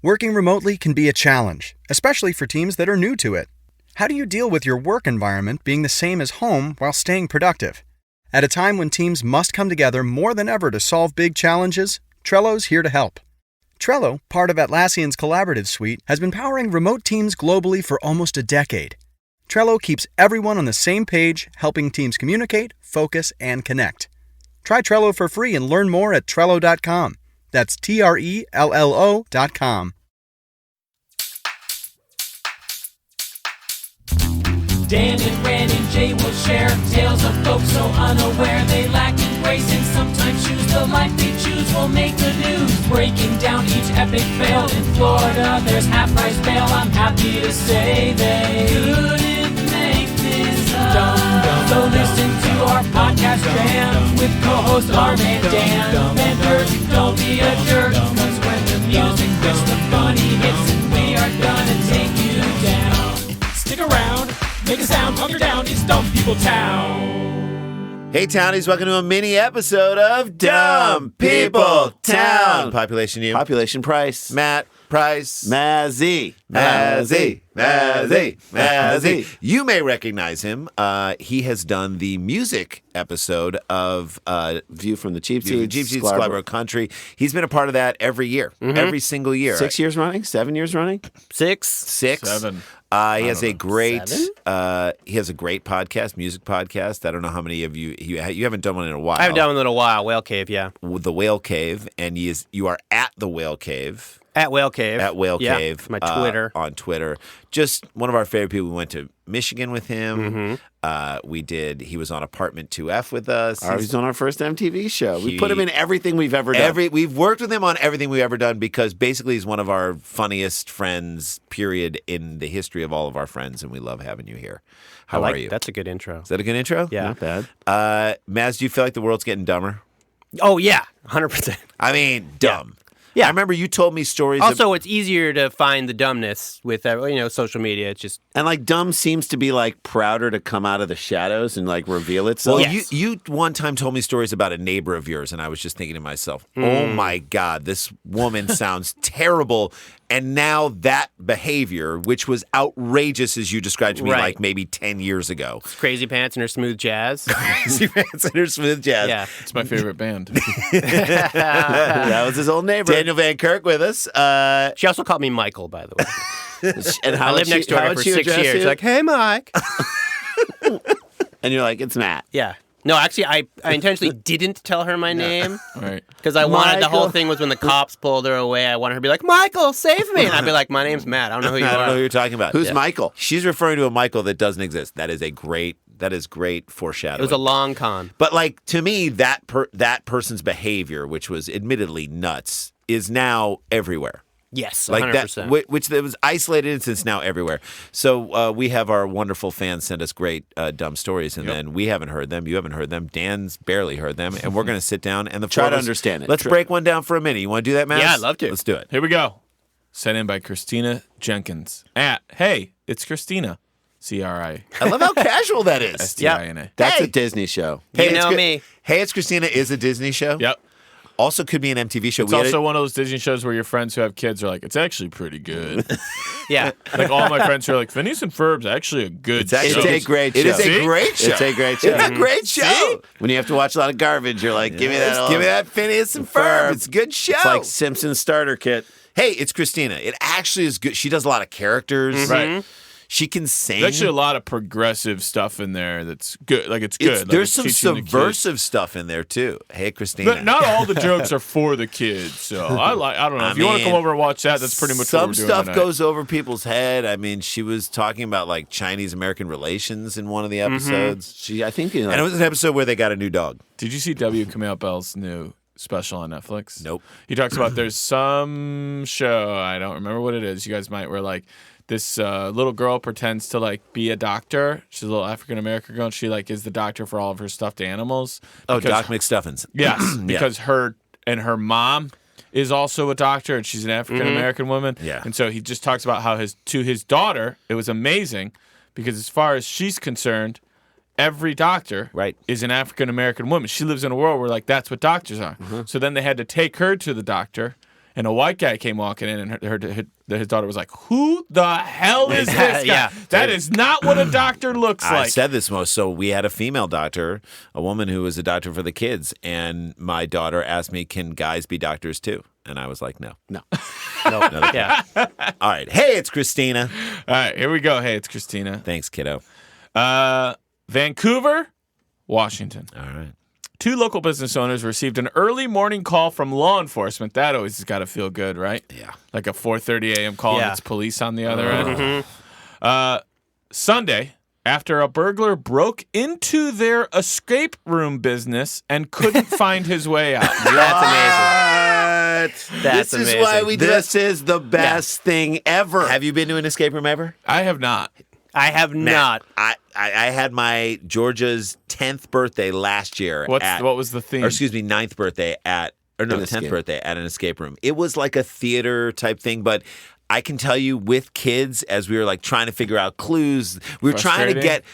Working remotely can be a challenge, especially for teams that are new to it. How do you deal with your work environment being the same as home while staying productive? At a time when teams must come together more than ever to solve big challenges, Trello's here to help. Trello, part of Atlassian's collaborative suite, has been powering remote teams globally for almost a decade. Trello keeps everyone on the same page, helping teams communicate, focus, and connect. Try Trello for free and learn more at Trello.com. That's Trello.com. Dan and Ran and Jay will share tales of folks so unaware they lack in grace and sometimes choose the life they choose will make the news. Breaking down each epic fail in Florida, there's half-price bail. I'm happy to say they couldn't make this up. So listen to our podcast jam with co-host Arm and Dan. Bender, don't be a jerk, cause when the music hits, the funny hits, and we are gonna take you down. Stick around. Make a sound, hunker down, it's Dumb People Town. Hey, Townies, welcome to a mini episode of Dumb People Town. Population you. Population Price. Matt Price. Mazzy. You may recognize him. He has done the music episode of View from the Cheap Seats. Sklars Country. He's been a part of that every year, every single year. 6 years running? 7 years running? Six. 7. He has a great podcast, music podcast. I don't know how many of you haven't done one in a while. I haven't done one in a while. Whale Cave, yeah. The Whale Cave, and you are at the Whale Cave. At Whale Cave. At Whale Cave. My Twitter. On Twitter. Just one of our favorite people. We went to Michigan with him. He was on Apartment 2F with us. He's on our first MTV show. We put him in everything we've ever done. We've worked with him on everything we've ever done because basically he's one of our funniest friends, period, in the history of all of our friends, and we love having you here. How are you? That's a good intro. Is that a good intro? Yeah. Not bad. Maz, do you feel like the world's getting dumber? Oh, yeah. 100%. I mean, dumb. Yeah. I remember you told me stories. Also, it's easier to find the dumbness with social media. It's just And dumb seems to be prouder to come out of the shadows and reveal itself. Well, Yes. you one time told me stories about a neighbor of yours, and I was just thinking to myself, oh my God, this woman sounds terrible. And now that behavior, which was outrageous as you described to me maybe 10 years ago. Crazy Pants and her smooth jazz. Crazy Pants and her smooth jazz. Yeah. It's my favorite band. That was his old neighbor. Daniel Van Kirk with us. She also called me Michael, by the way. And I lived next door to her for 6 years. She's like, hey, Mike. And you're like, it's Matt. Yeah. No, actually, I intentionally didn't tell her my name Right. because I wanted the whole Michael. thing was when the cops pulled her away. I wanted her to be like, Michael, save me. And I'd be like, my name's Matt. I don't know who you I don't know who are. you're talking about. Who's Michael? She's referring to a Michael that doesn't exist. That is great foreshadowing. It was a long con. But to me, that person's behavior, which was admittedly nuts, is now everywhere. Yes, 100%. Like that, which was isolated instance now everywhere. So we have our wonderful fans send us great dumb stories, and then we haven't heard them. You haven't heard them. Dan's barely heard them, and we're going to sit down and Try to understand it. Let's break one down for a minute. You want to do that, Matt? Yeah, I'd love to. Let's do it. Here we go. Sent in by Christina Jenkins. Hey, it's Christina. CRI. I love how casual that is. STINA. That's Hey. a Disney show. You it's know me. Hey, it's Christina is a Disney show. Yep. Also could be an MTV show. It's also one of those Disney shows where your friends who have kids are like, it's actually pretty good. Yeah. Like all my friends who are like, Phineas and Ferb's actually a good It's show. a great show. It is a See? great show. It's a great show. It's a great show. When you have to watch a lot of garbage, you're like, give me that. Give me that Phineas and Ferb. It's a good show. It's like Simpsons starter kit. Hey, it's Christina. It actually is good. She does a lot of characters. Right. She can sing. There's actually a lot of progressive stuff in there that's good. Like, it's good. Like, There's it's some teaching the kids. subversive stuff in there, too. Hey, Christina. But not all the jokes are for the kids, so I don't know. If you want to come over and watch that, that's pretty much what some we're doing stuff tonight. goes over people's head. I mean, she was talking about Chinese-American relations in one of the episodes. I think And it was an episode where they got a new dog. Did you see W. Kamau Bell's new special on Netflix? Nope. He talks about there's some show, I don't remember what it is. You guys might, where this little girl pretends to be a doctor. She's a little African American girl. And she is the doctor for all of her stuffed animals. Oh, Because- Doc McStuffins. Yes, because her mom is also a doctor, and she's an African American woman. Yeah. And so he just talks about how to his daughter, it was amazing because as far as she's concerned, every doctor is an African American woman. She lives in a world where that's what doctors are. So then they had to take her to the doctor, and a white guy came walking in, and his daughter was like, "Who the hell is this guy? Yeah. That is not what a doctor looks I like." said this most. So we had a female doctor, a woman who was a doctor for the kids, and my daughter asked me, "Can guys be doctors too?" And I was like, "No." Yeah. All right. Hey, it's Christina. All right, here we go. Hey, it's Christina. Thanks, kiddo. Vancouver, Washington. All right. 2 local business owners received an early morning call from law enforcement. That always has got to feel good, right? Yeah. Like a 4:30 a.m. call and Yeah. it's police on the other end. Sunday, after a burglar broke into their escape room business and couldn't find his way out. That's amazing. That's This is amazing. why we do This is the best thing ever. Have you been to an escape room ever? I have not. I have not. I had my Georgia's 10th birthday last year. What was the theme? Or excuse me, 9th birthday at, or no, An 10th escape. birthday at an escape room. It was like a theater type thing, but I can tell you with kids, as we were like trying to figure out clues, we were trying to Frustrating? get.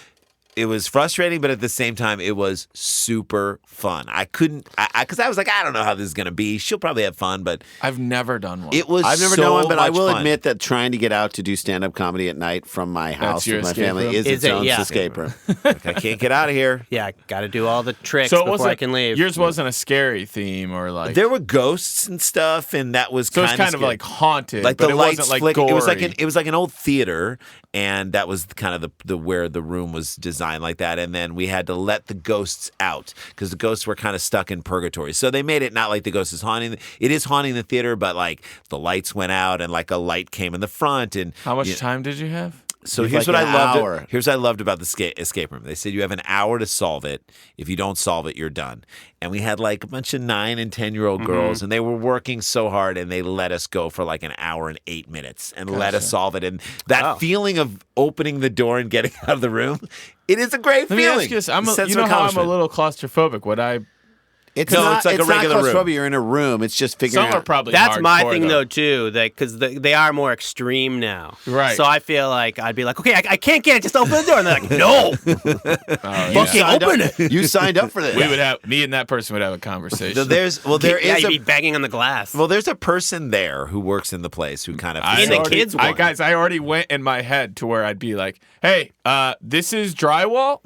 It was frustrating, but at the same time, it was super fun. I couldn't, because I was like, I don't know how this is going to be. She'll probably have fun, but I've never done one. it was I've never so done one, but I much will fun. admit that trying to get out to do stand-up comedy at night from my house your with my escape family room? is its Is it? own Yeah. escape room. Like, I can't get out of here. Yeah, got to do all the tricks so it before wasn't, I can leave. Yours wasn't a scary theme or like. There were ghosts and stuff, and that was so it's kind kind of scary. like haunted, Like but the it lights wasn't like flick. gory. It was like an old theater, and that was kind of the where the room was designed like that. And then we had to let the ghosts out because the ghosts were kind of stuck in purgatory. So they made it not like the ghost is haunting. It is haunting the theater, but like the lights went out and like a light came in the front. And How much time did you have? so It's here's like what I an loved. hour. Here's what I loved about the escape room. They said you have an hour to solve it. If you don't solve it, you're done. And we had like a bunch of 9 and 10-year-old girls, and they were working so hard, and they let us go for like an hour and 8 minutes and let us solve it. And that feeling of opening the door and getting out of the room, it is a great Let me feeling. ask you this: A sense you of know how I'm a accomplishment. little claustrophobic. Would I? It's No, not, it's like a not regular room. claustrophobia. You're in a room. It's just figuring Some are out. probably. That's my hardcore, thing, though, too, because they are more extreme now. Right. So I feel like I'd be like, okay, I can't get it. Just open the door. And they're like, no. Oh, Fucking yeah. open it. You signed up for this. We would have me and that person would have a conversation. So there Yeah, is you'd be banging on the glass. there's a person there who works in the place who kind of In the already- kids' I one. guys, I already went in my head to where I'd be like, "Hey, this is drywall,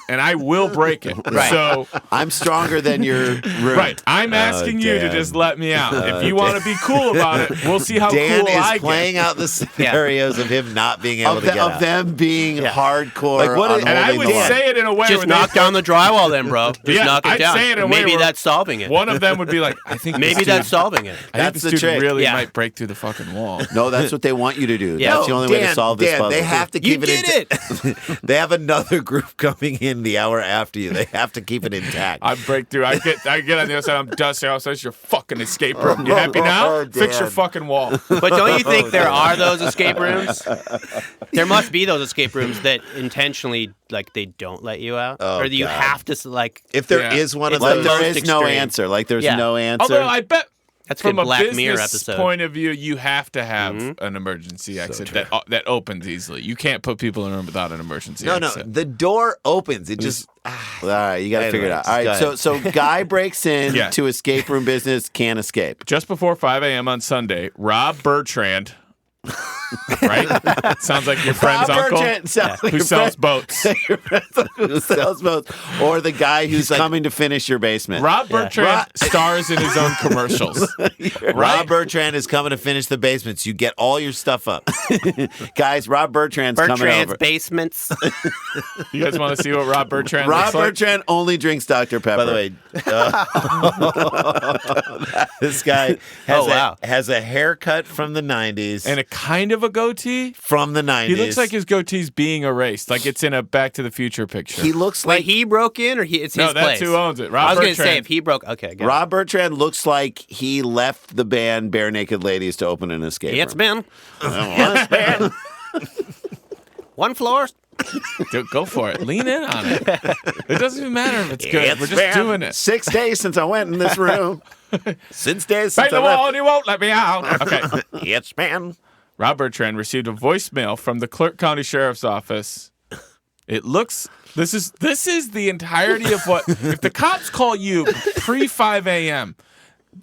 and I will break it." Right. So, I'm stronger than your room. right, I'm asking you to Dan. just let me out. If you want to be cool about it, we'll see how Dan cool is I playing get. out the scenarios of him not being able Of, to get of out. them being hardcore. Like, what on is- And I holding would the line. say it in a way Just where knock down the drywall then, bro. Just Yeah, knock it I'd down. say it in a way Maybe where that's solving it. one of them would be like, "I think Maybe this that's dude, solving it. I think That's this the dude trick. really Yeah. might break through the fucking wall." No, that's what they want you to do. Yeah. That's the only way to Dan, solve this Dan, puzzle. they have to You keep did it. They have another group coming in the hour after you. They have to keep it intact. I break through. I get on the other side. I'm dusty. Outside your fucking escape room. You happy now? Fix your Dan. fucking wall. But don't you think there are those escape rooms? There must be those escape rooms that intentionally, like, they don't let you out, or that you God. have to, like. If there is Yeah. one of It's Like those, the there most is no extreme. answer. Like there's Yeah. no answer. Although I bet That's from good a Black business Mirror episode. point of view, you have to have an emergency exit that opens easily. You can't put people in a room without an emergency no, exit. the door opens. It just All right, you got to figure it out. All Anyways, right, go so guy breaks in Yeah. to escape room business, can't escape. Just before 5 a.m. on Sunday, Rob Bertrand, right? Sounds like your friend's Rob uncle Bertrand sounds like who your sells friend- boats. Your friend who sells boats, or the guy who's like- coming to finish your basement. Rob Bertrand stars in his own commercials. Rob Bertrand is coming to finish the basements. You get all your stuff up. Guys, Rob Bertrand's coming Bertrand's over. basements. You guys want to see what Rob Bertrand Rob looks like? Bertrand only drinks Dr. Pepper. By the way, this guy has, Oh, wow. has a haircut from the 90s. And a kind of a goatee. from the 90s. He looks like his goatee's being erased, like it's in a Back to the Future picture. He looks Like like he broke in, or it's no, his that's place? who owns it. Rob I was going to Bertrand. say if he broke. Okay, good. Rob Bertrand looks like he left the band Bare Naked Ladies to open an escape It's room. been one floor. Dude, go for it. Lean in on it. It doesn't even matter if it's good. It's We're just been doing it. 6 days since I went in this room. since days Bang since I the wall left. and you won't let me out. Okay. It's man. Rob Bertrand received a voicemail from the Clark County Sheriff's Office. It looks. This is the entirety of what. If the cops call you pre 5 a.m.,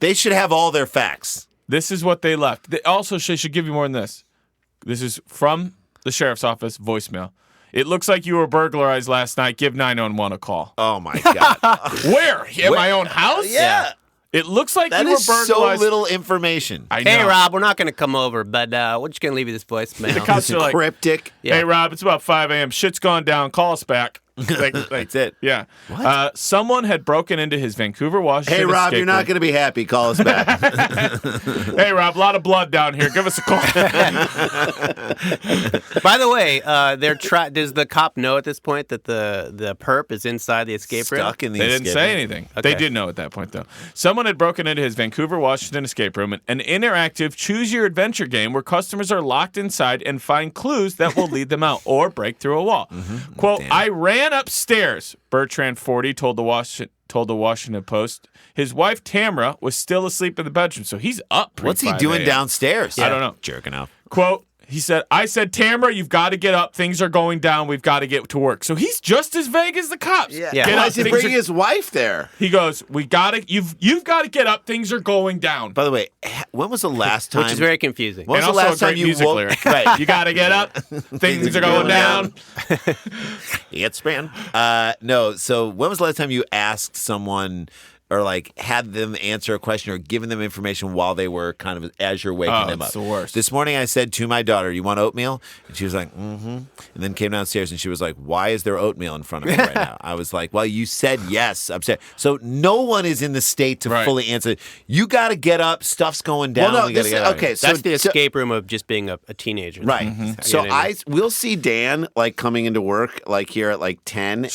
They should have all their facts. This is what they left. They also should give you more than this. This is from the sheriff's office voicemail. It looks like you were burglarized last night. Give 911 a call. Oh my God. Where? In my own house? Yeah. It looks like That you were is so burglarized. little information. I know. Hey, Rob, we're not going to come over, but we're just going to leave you this voicemail. The cops are like, Cryptic. hey, Rob, it's about 5 a.m. Shit's gone down. Call us back. That's it. Yeah. Someone had broken into his Vancouver, Washington Hey, Rob, escape you're not room. going to be happy. Call us back. Hey, Rob, a lot of blood down here. Give us a call. By the way, does the cop know at this point that the perp is inside the escape room? Stuck in the They didn't escape say room. anything. Okay. They did know at that point, though. Someone had broken into his Vancouver, Washington escape room, an interactive choose-your-adventure game where customers are locked inside and find clues that will lead them out or break through a wall. Quote, I ran upstairs, Bertrand 40 told the Washington Post. His wife, Tamara, was still asleep in the bedroom, so he's up. What's he 5 doing a.m. downstairs? I don't know. Jerking off. Quote, he said, I said, Tamara, you've got to get up. Things are going down. We've got to get to work. So he's just as vague as the cops. Yeah. Get Why up. is he Things bringing are- his wife there? He goes, you've got to get up. Things are going down. By the way, when was the last time? Which is very confusing. When was And the also last a great time you music woke? lyric. Right. You got to get up. Things are going down. It's man. No. So when was the last time you asked someone or like had them answer a question or given them information while they were kind of as you're waking them up? It's the worst. This morning I said to my daughter, "You want oatmeal?" And she was like, "Mm-hmm." And then came downstairs and she was like, "Why is there oatmeal in front of me right now?" I was like, "Well, you said yes upstairs." So no one is in the state to Right. fully answer. You got to get up. Stuff's going down. Well, no, we gotta this get is- up. okay, so That's the escape room of just being a teenager. Right. So You know what I mean? we'll see Dan like coming into work like here at like 10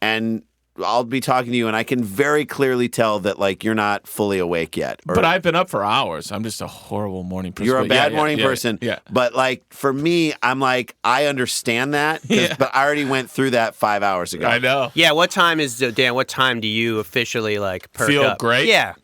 and I'll be talking to you and I can very clearly tell that like you're not fully awake yet. Or But I've been up for hours. I'm just a horrible morning person. you're a But bad yeah, morning yeah, person. Yeah. But like for me, I'm like I understand that, but I already went through that 5 hours ago. I know. Yeah, what time is Dan? What time do you officially like perk Feel up? great? Yeah.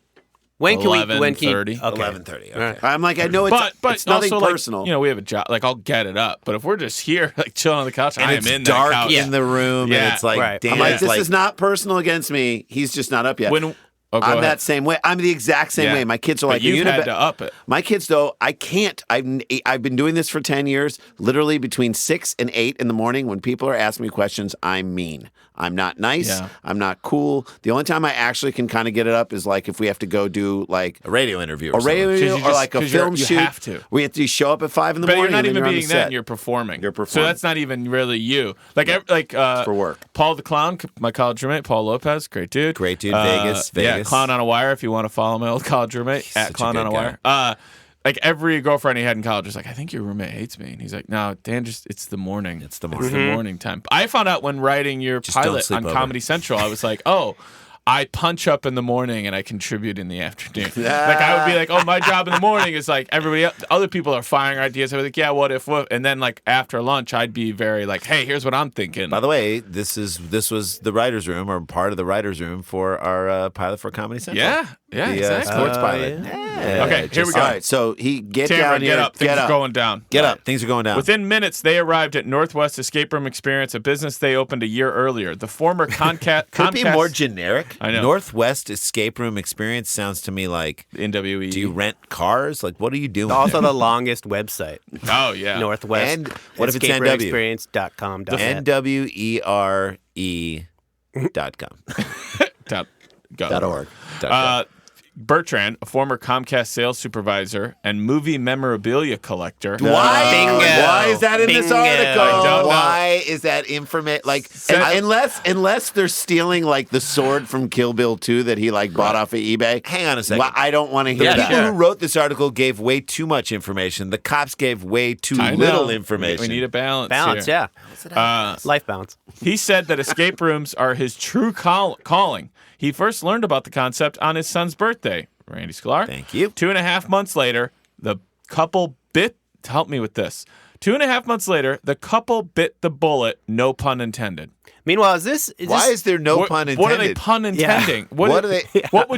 When can we? 11:30. Okay. 11:30. Okay. Right. I'm like I know it's But it's nothing also, personal. Like, you know, we have a job. Like, I'll get it up. But if we're just here, like, chilling on the couch, And I it's am in dark that couch. in the room, and Yeah. it's like Right. Dan I'm like is this like, is not personal against me. He's just not up yet. When go I'm ahead. that same way. I'm the exact same Yeah. way. My kids are But like, you've "You need had to up it. My kids, though, I can't. I've been doing this for 10 years. Literally between 6 and 8 in the morning, when people are asking me questions, I'm mean. I'm not nice. Yeah. I'm not cool. The only time I actually can kind of get it up is like if we have to go do like a radio interview. Or a something. radio 'Cause you or just- like a 'cause you're- film you shoot. have to. We have to show up at 5 in the But morning. you're not and then even on the being set. that. You're performing. You're So performing. that's not even really you. Like, for work. Paul the Clown, my college roommate, Paul Lopez, great dude. Great dude. Vegas. Yeah, Clown on a Wire. If you want to follow my old college roommate such a at Clown good on a guy. Wire. Like every girlfriend he had in college was like, I think your roommate hates me, and he's like, No, Dan, it's the morning. It's the It's morning. the morning time. I found out when writing your Just don't pilot sleep on over. Comedy Central, I was like, oh. I punch up in the morning and I contribute in the afternoon. Like I would be like, oh, my job in the morning is like everybody else, other people are firing ideas. I was like, yeah, what if? And then like after lunch, I'd be very like, hey, here's what I'm thinking. By the way, this was the writers' room or part of the writers' room for our pilot for Comedy Central. Yeah, the exactly. sports pilot. Okay, here we just- go. All right, so he get Tamara, down here. get up. Things Get are up. going down. Get up. Things are going down. Within minutes, they arrived at Northwest Escape Room Experience, a business they opened a year earlier. The former Comcast. Could it be more generic? I know. Northwest Escape Room Experience sounds to me like. NWE. Do you rent cars? Like, what are you doing? Also, there? the longest website. Oh yeah. Northwest. And what if it's NW? escaperoomexperience.com.net. NWERE.com. .org. Bertrand, a former Comcast sales supervisor and movie memorabilia collector. Why? Bingo. Why is that in this Bingo. article? I don't know. Why is that information? Like, Unless they're stealing like the sword from Kill Bill 2 that he like bought off of eBay. hang on a second. Well, I don't want to The hear people that. who wrote this article gave way too much information. The cops gave way too I know. little information. We need a balance. Balance, here. yeah. Life balance. He said that escape rooms are his true calling. He first learned about the concept on his son's birthday. Randy Sklar. Thank you. 2.5 months later, the couple bit. Help me with this. 2.5 months later, the couple bit the bullet. No pun intended. Meanwhile, is this? Why is there no what, pun intended? What are they pun intending? What are they? What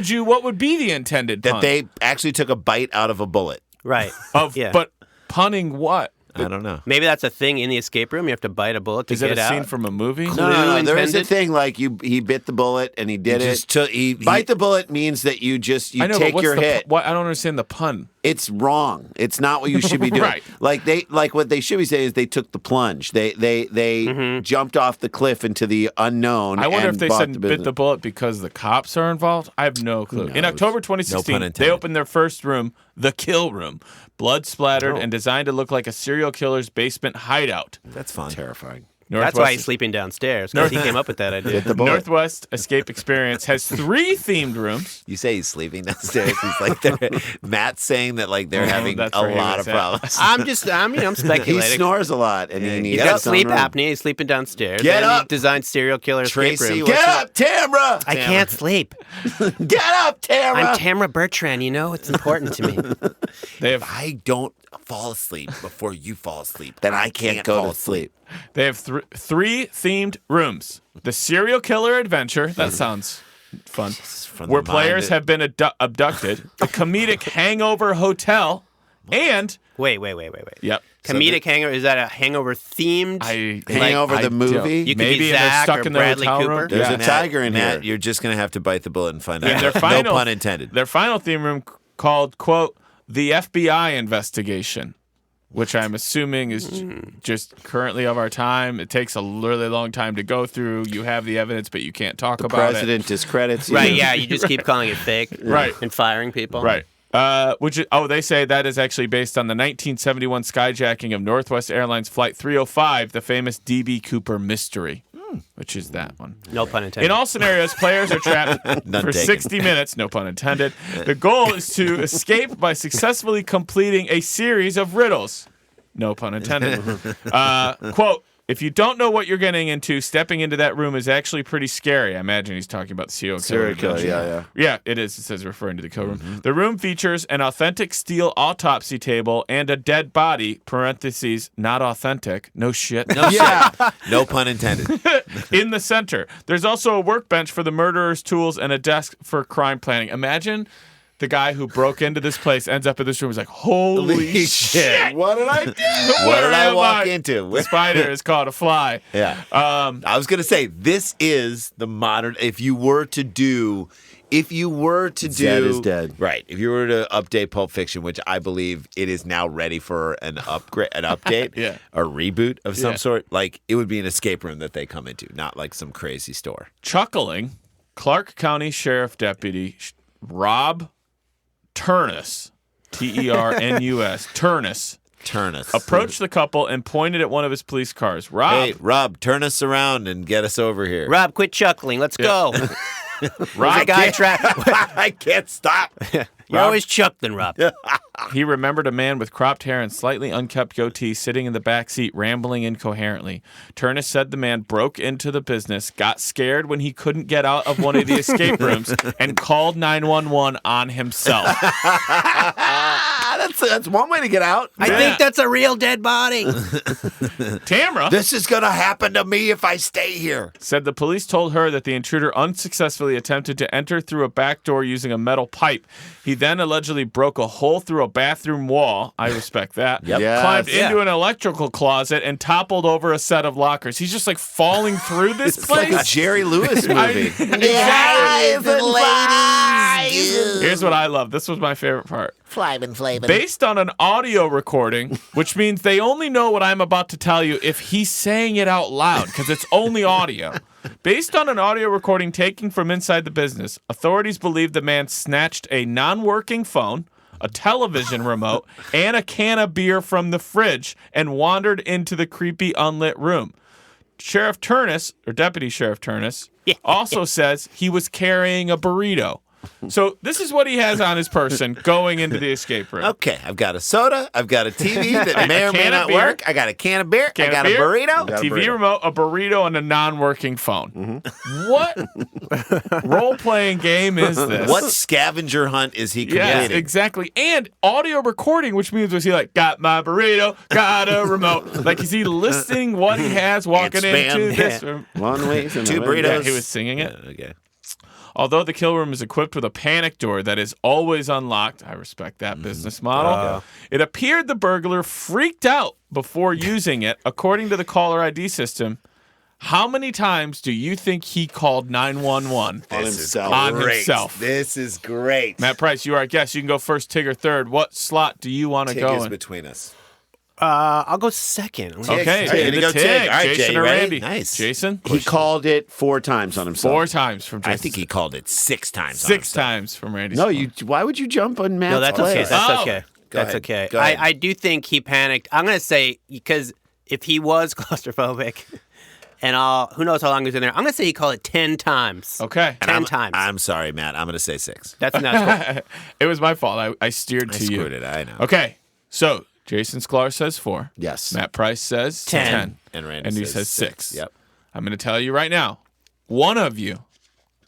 would be the intended That pun? they actually took a bite out of a bullet. right? Yeah. But punning what? I don't know. Maybe that's a thing in the escape room. You have to bite a bullet to Is get it a out. scene from a movie? No. There is a intended? thing like he bit the bullet and he did He it. just took- he- Bite the bullet means that you I know, but take what's your the hit. I don't understand the pun. It's wrong. It's not what you should be doing. Right. What they should be saying is they took the plunge. They jumped off the cliff into the unknown. I wonder and if they bought said the bit business. the bullet because the cops are involved. I have no clue. In October 2016, intended. they opened their first room, the kill room, blood splattered and designed to look like a serial killer's basement hideout. That's fun. Terrifying. That's why he's sleeping downstairs, because he came up with that idea. Northwest Escape Experience has 3 themed rooms. You say he's sleeping downstairs. He's like, Matt's saying that like they're having a that's where he lot was of at. problems. I'm speculating. He snores a lot, and he needs He's got his own sleep room. apnea. He's sleeping downstairs. Get and up. He designed serial killer escape Tracy, room. get up, Tamra! I can't sleep. Get up, Tamra! I'm Tamra Bertrand. You know, it's important to me. They have I don't fall asleep before you fall asleep. Then I can't go to sleep. They have 3 themed rooms. The Serial Killer Adventure. That sounds fun. from Where the mind players that- have been abducted. The Comedic Hangover Hotel. And, Wait. yep. Comedic hangover. Is that a hangover themed? Hangover the movie? You could Maybe be they're Zach stuck or in their Bradley hotel Cooper. room. There's Yeah. a tiger in Matt, here. you're just going to have to bite the bullet and find And out. their final, No pun intended. Their final theme room called, quote, the FBI investigation, which I'm assuming is just currently of our time. It takes a really long time to go through. You have the evidence, but you can't talk The about president discredits you. Right, yeah, you just keep calling it fake. Right. And firing people. it. Right. They say that is actually based on the 1971 skyjacking of Northwest Airlines Flight 305, the famous D.B. Cooper mystery, which is that one. No pun intended. In all scenarios, players are trapped None for taken. 60 minutes, no pun intended. The goal is to escape by successfully completing a series of riddles. No pun intended. Quote, if you don't know what you're getting into, stepping into that room is actually pretty scary. I imagine he's talking about the serial killer. yeah. Yeah, it is. It says referring to the kill room. The room features an authentic steel autopsy table and a dead body, parentheses, not authentic, no shit, No pun intended. in the center. There's also a workbench for the murderer's tools and a desk for crime planning. Imagine the guy who broke into this place ends up in this room. He's like, holy shit. What did I do? What did I am walk into? The spider is called a fly. Yeah. I was going to say, this is the modern, if you were to do, Zed is dead. Right. If you were to update Pulp Fiction, which I believe it is now ready for an update, Yeah. a reboot of some Yeah. sort, like it would be an escape room that they come into, not like some crazy store. Chuckling, Clark County Sheriff Deputy Rob Turnus, Ternus, Turnus. approached the couple and pointed at one of his police cars. Rob, Hey, Rob, turn us around and get us over here. Rob, quit chuckling. Let's go. Rob, The guy trapped. I can't stop. You're always chuckling, Rob. he remembered a man with cropped hair and slightly unkempt goatee sitting in the back seat, rambling incoherently. Turnus said the man broke into the business, got scared when he couldn't get out of one of the escape rooms, and called 911 on himself. That's one way to get out. I think that's a real dead body. Tamra This is going to happen to me if I stay here. said the police told her that the intruder unsuccessfully attempted to enter through a back door using a metal pipe. He then allegedly broke a hole through a bathroom wall. I respect that. Yep. Yes. Climbed into an electrical closet and toppled over a set of lockers. He's just like falling through this It's place. like a Jerry Lewis movie. Exactly. Here's what I love. This was my favorite part. Based on an audio recording, which means they only know what I'm about to tell you if he's saying it out loud, because it's only audio. Based on an audio recording taken from inside the business, authorities believe the man snatched a non-working phone, a television remote, and a can of beer from the fridge and wandered into the creepy unlit room. Sheriff Turnus, or Deputy Sheriff Turnus, also says he was carrying a burrito. So this is what he has on his person going into the escape room. Okay, I've got a soda. I've got a TV that may or may can of not beer. work. I got a can of beer. Can I of got beer, a burrito. a TV remote, a burrito, and a non-working phone. What role-playing game is this? What scavenger hunt is he completing? Yes, exactly. And audio recording, which means was he like, got my burrito, got a remote. Like, is he listing what he has walking And spam. into this room? One way. Two burritos. Yeah, he was singing it. Okay. Although the kill room is equipped with a panic door that is always unlocked, I respect that business model. It appeared the burglar freaked out before using it, according to the caller ID system. How many times do you think he called 911 On himself. on himself? This is great. Matt Price, you are our guest. You can go first, Tig, or third. What slot do you want to Tig go is in? between us. I'll go second. Okay, Tig. in the Go Tig. Tig. All right, Jason Jay, or you ready? Randy? Nice. Jason? He called it 4 times on himself. 4 times from Jason. I think he called it 6 times. 6 times from Randy. No, why would you jump on Matt's No, that's okay. place? That's Oh. okay. Go That's ahead. okay. Go ahead. I do think he panicked. I'm going to say, because if he was claustrophobic, and who knows how long he was in there, I'm going to say he called it 10 times. Okay. 10 times. I'm sorry, Matt. I'm going to say 6. That's cool. It was my fault. I steered I to you. screwed it. I know. Okay, so Jason Sklars says 4. Yes. Matt Price says 10. And Randy he says says 6. Yep. I'm going to tell you right now, one of you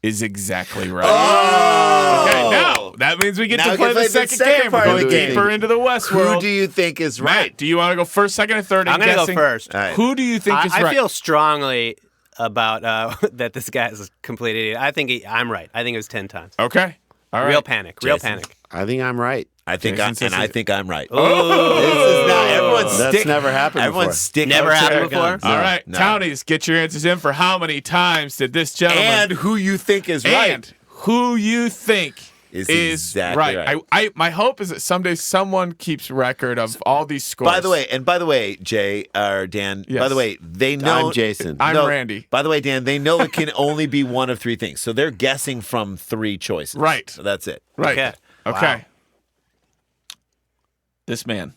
is exactly right. Oh! Okay, now that means we get Now to we play can the play the second second game. part We're of going the game. deeper into the West Who world. do you think is right? Matt, do you want to go first, second, or third? I'm going to go guessing? first. All right. Who do you think is I right? feel strongly about that this guy is a complete idiot. I think I'm right. I think it was 10 times. Okay. All right. Real panic. Real Jason. panic. I think I'm right. I think Jason says I think I'm right. Ooh. This is not everyone's That's never happened Everyone's before. sticking Never to happened their before? guns. All right, No. Townies, get your answers in for how many times did this gentleman And who you think is right and who you think is is exactly right. I my hope is that someday someone keeps record of all these scores. By the way, Jay or Dan. Yes. By the way, they know I'm Jason. I'm No, Randy. By the way, Dan, they know it can only be one of 3 things, so they're guessing from 3 choices. Right. So that's it. Right. Okay. Okay. Wow. This man,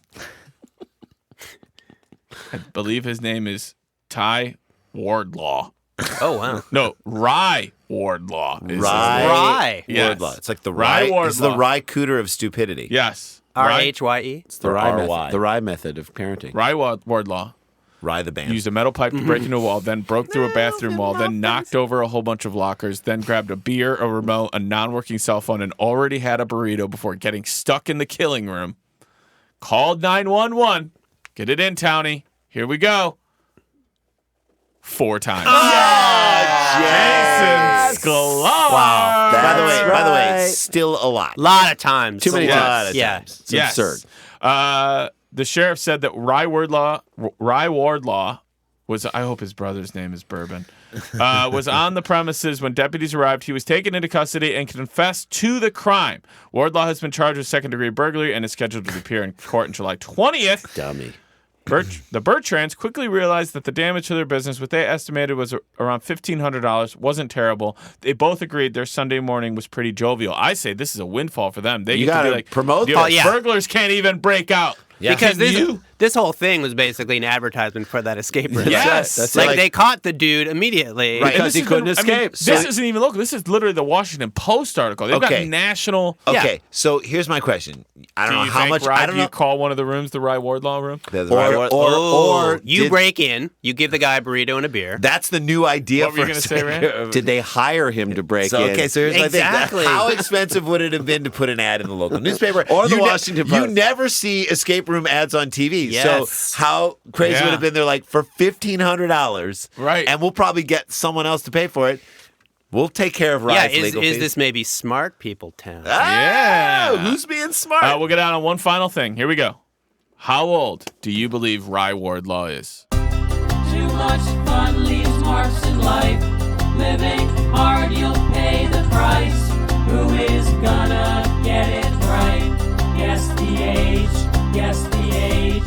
I believe his name is Ty Wardlaw. Oh, wow. No, Rye Wardlaw. Is his Rye. name. Rye. Yes. Wardlaw. It's like the Rye rye. It's the Wardlaw. rye cooter of stupidity. Yes. Rye, RHYE? It's the rye RY. method. The rye method of parenting. Rye Wardlaw Rye the band. used a metal pipe to break into a wall, then broke through a bathroom wall, then knocked over a whole bunch of lockers, then grabbed a beer, a remote, a non-working cell phone, and already had a burrito before getting stuck in the killing room. Called 911. Get it in, Townie. Here we go. 4 times. Jason Sklars. Wow. By the way, still a lot. Lot of times. Too many Yeah. times. Yeah. It's absurd. The sheriff said that Rye Wardlaw was, I hope his brother's name is Bourbon, was on the premises when deputies arrived. He was taken into custody and confessed to the crime. Wardlaw has been charged with second-degree burglary and is scheduled to appear in court on July 20th. Dummy. The Bertrands quickly realized that the damage to their business, what they estimated was around $1,500, wasn't terrible. They both agreed their Sunday morning was pretty jovial. I say this is a windfall for them. They You get to gotta be like, promote "Dude, that. Oh, yeah. burglars can't even break out. Yeah. Because Can this whole thing was basically an advertisement for that escape room. Yes. That's like, like- they caught the dude immediately. Right. And Because this he has couldn't been- I mean, escape. this So- isn't even local. This is literally the Washington Post article. They've Okay. got national. Okay, so here's my question. I don't Do know you how think, much. Rye, I don't do you know. call one of the rooms the Rye Wardlaw room? Or you did- break in, you give the guy a burrito and a beer. That's the new idea What for were you gonna say, Rand? Did they hire him to break So, in? okay, so here's my Exactly. thing. How expensive would it have been to put an ad in the local newspaper? Or the You Washington You Post. never see escape room ads on TV. Yes. So how crazy Yeah. would it have been? They're like, for $1,500. Right. And we'll probably get someone else to pay for it. We'll take care of Yeah, Rye's legal is fees. this maybe smart people town? Yeah. Who's being smart? We'll get out on one final thing. Here we go. How old do you believe Rye Wardlaw is? Too much fun leaves marks in life. Living hard, you'll pay the price. Who is gonna get it right? Guess the age, guess the age.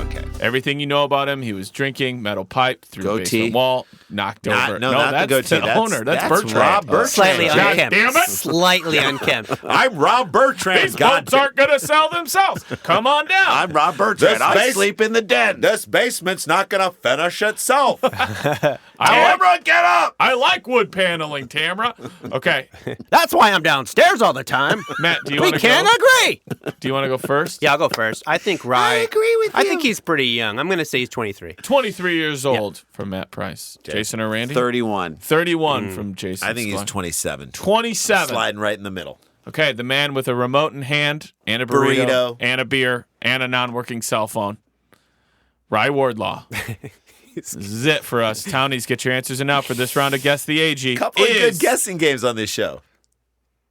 Okay. Everything you know about him, he was drinking, metal pipe, through the Goatee. basement wall, knocked over. No, not the that's goatee. the That's- owner. That's Bertrand. Rob Bertrand. Slightly God unkempt. damn it. Slightly unkempt. I'm Rob Bertrand. These boats aren't going to sell themselves. Come on down. I'm Rob Bertrand. This I base- sleep in the den. This basement's not going to finish itself. I, Everyone get up. I like wood paneling, Tamra. Okay. That's why I'm downstairs all the time. Matt, do you We want to can't go? agree. Do you want to go first? Yeah, I'll go first. I think Rye. agree with I think he's pretty young. I'm going to say he's 23. 23 years old from Matt Price. Jason or Randy? 31. 31 from Jason. I think he's Sklar. 27. 27. Sliding right in the middle. Okay, the man with a remote in hand and a burrito, Burrito. and a beer and a non-working cell phone. Rye Wardlaw. This is it for us. Townies, get your answers in now for this round of Guess the AG. Couple of is good guessing games on this show.